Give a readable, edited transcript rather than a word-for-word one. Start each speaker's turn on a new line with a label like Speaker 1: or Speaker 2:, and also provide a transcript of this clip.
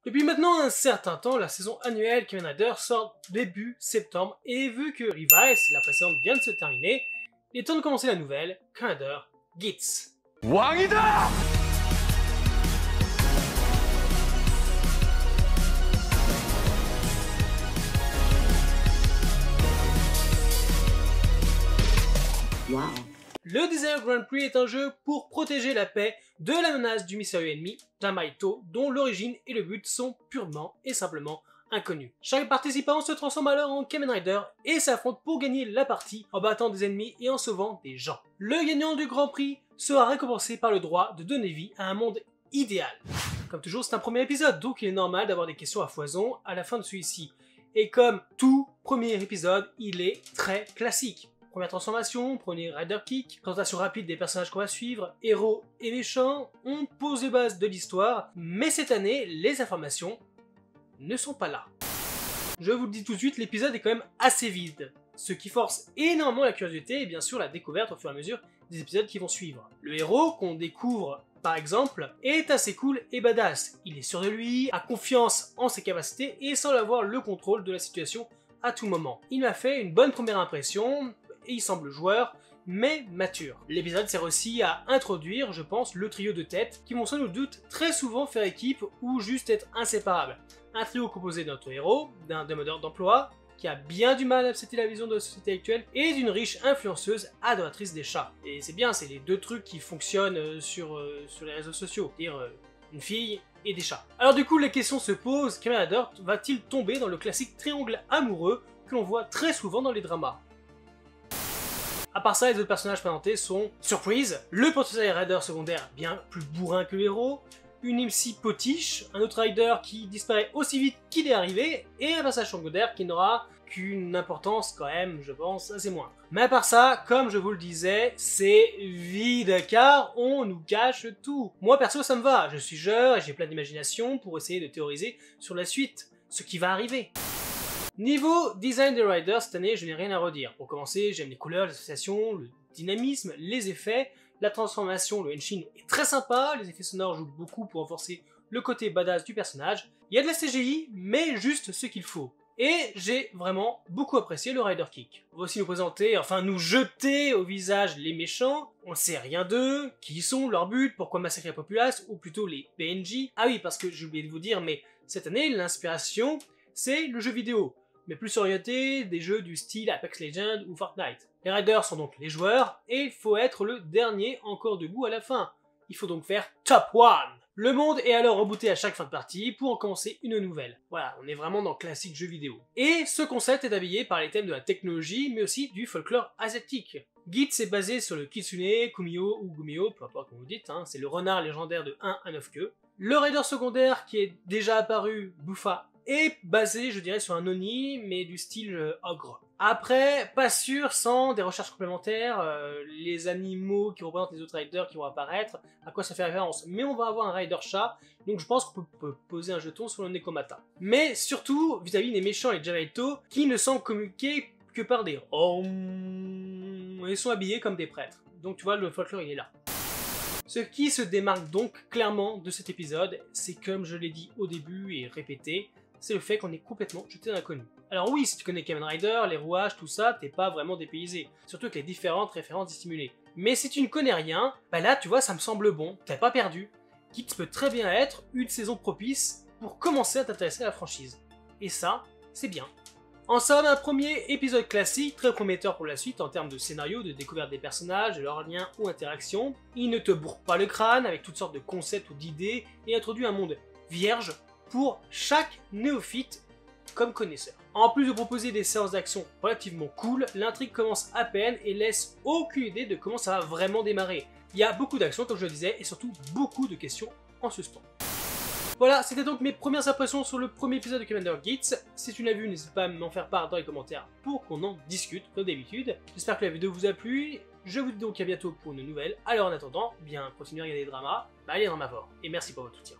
Speaker 1: Depuis maintenant un certain temps, la saison annuelle Kamen Rider sort début septembre, et vu que Revice, la précédente, vient de se terminer, il est temps de commencer la nouvelle, Kamen Rider Geats. Wangida!
Speaker 2: Wow.
Speaker 1: Le Desire Grand Prix est un jeu pour protéger la paix de la menace du mystérieux ennemi, Damaito, dont l'origine et le but sont purement et simplement inconnus. Chaque participant se transforme alors en Kamen Rider et s'affronte pour gagner la partie en battant des ennemis et en sauvant des gens. Le gagnant du Grand Prix sera récompensé par le droit de donner vie à un monde idéal. Comme toujours, c'est un premier épisode, donc il est normal d'avoir des questions à foison à la fin de celui-ci. Et comme tout premier épisode, il est très classique. Première transformation, premier Rider Kick, présentation rapide des personnages qu'on va suivre, héros et méchants, on pose les bases de l'histoire, mais cette année, les informations ne sont pas là. Je vous le dis tout de suite, l'épisode est quand même assez vide, ce qui force énormément la curiosité et bien sûr la découverte au fur et à mesure des épisodes qui vont suivre. Le héros qu'on découvre par exemple, est assez cool et badass. Il est sûr de lui, a confiance en ses capacités et semble avoir le contrôle de la situation à tout moment. Il m'a fait une bonne première impression, et il semble joueur, mais mature. L'épisode sert aussi à introduire, je pense, le trio de têtes, qui vont sans aucun doute très souvent faire équipe ou juste être inséparables. Un trio composé d'un héros, d'un demandeur d'emploi, qui a bien du mal à accepter la vision de la société actuelle, et d'une riche influenceuse adoratrice des chats. Et c'est bien, c'est les deux trucs qui fonctionnent sur les réseaux sociaux, c'est-à-dire une fille et des chats. Alors du coup, la question se pose, Kamen Rider va-t-il tomber dans le classique triangle amoureux que l'on voit très souvent dans les dramas? À part ça, les autres personnages présentés sont surprise, le potentiel rider secondaire bien plus bourrin que le héros, une MC potiche, un autre rider qui disparaît aussi vite qu'il est arrivé, et un passage secondaire qui n'aura qu'une importance quand même, je pense, assez moindre. Mais à part ça, comme je vous le disais, c'est vide, car on nous cache tout. Moi perso ça me va, je suis jeune et j'ai plein d'imagination pour essayer de théoriser sur la suite, ce qui va arriver. Niveau design des riders, cette année, je n'ai rien à redire. Pour commencer, j'aime les couleurs, les associations, le dynamisme, les effets, la transformation, le henshin est très sympa, les effets sonores jouent beaucoup pour renforcer le côté badass du personnage. Il y a de la CGI, mais juste ce qu'il faut. Et j'ai vraiment beaucoup apprécié le Rider Kick. On va aussi nous présenter, enfin nous jeter au visage les méchants. On ne sait rien d'eux, qui ils sont, leur but, pourquoi massacrer la populace, ou plutôt les PNJ. Ah oui, parce que j'ai oublié de vous dire, mais cette année, l'inspiration, c'est le jeu vidéo, mais plus orienté des jeux du style Apex Legends ou Fortnite. Les Riders sont donc les joueurs, et il faut être le dernier encore debout à la fin. Il faut donc faire Top 1. Le monde est alors rebooté à chaque fin de partie pour en commencer une nouvelle. Voilà, on est vraiment dans le classique jeu vidéo. Et ce concept est habillé par les thèmes de la technologie, mais aussi du folklore asiatique. Geats est basé sur le Kitsune, Kumio ou Gumio, peu importe comment vous dites, c'est le renard légendaire de 1 à 9 queues. Le Rider secondaire qui est déjà apparu, Buffa, est basé, je dirais, sur un Oni, mais du style ogre. Après, pas sûr, sans des recherches complémentaires, les animaux qui représentent les autres riders qui vont apparaître, à quoi ça fait référence. Mais on va avoir un rider chat, donc je pense qu'on peut poser un jeton sur le Nekomata. Mais surtout, vis-à-vis des méchants et Jamaito, qui ne sont communiqués que par des Om, et sont habillés comme des prêtres. Donc tu vois, le folklore il est là. Ce qui se démarque donc clairement de cet épisode, c'est comme je l'ai dit au début et répété, c'est le fait qu'on est complètement jeté dans l'inconnu. Alors oui, si tu connais Kamen Rider, les rouages, tout ça, t'es pas vraiment dépaysé, surtout avec les différentes références dissimulées. Mais si tu ne connais rien, bah là tu vois ça me semble bon, t'es pas perdu. Geats peut très bien être une saison propice pour commencer à t'intéresser à la franchise. Et ça, c'est bien. En somme, un premier épisode classique, très prometteur pour la suite en termes de scénario, de découverte des personnages, de leurs liens ou interactions. Il ne te bourre pas le crâne avec toutes sortes de concepts ou d'idées et introduit un monde vierge pour chaque néophyte comme connaisseur. En plus de proposer des séances d'action relativement cool, l'intrigue commence à peine et laisse aucune idée de comment ça va vraiment démarrer. Il y a beaucoup d'actions comme je le disais et surtout beaucoup de questions en suspens. Voilà, c'était donc mes premières impressions sur le premier épisode de Kamen Rider Geats. Si tu l'as vu, n'hésite pas à m'en faire part dans les commentaires pour qu'on en discute comme d'habitude. J'espère que la vidéo vous a plu, je vous dis donc à bientôt pour une nouvelle. Alors en attendant, bien continuez à regarder les dramas, allez dans ma fort, et merci pour votre soutien.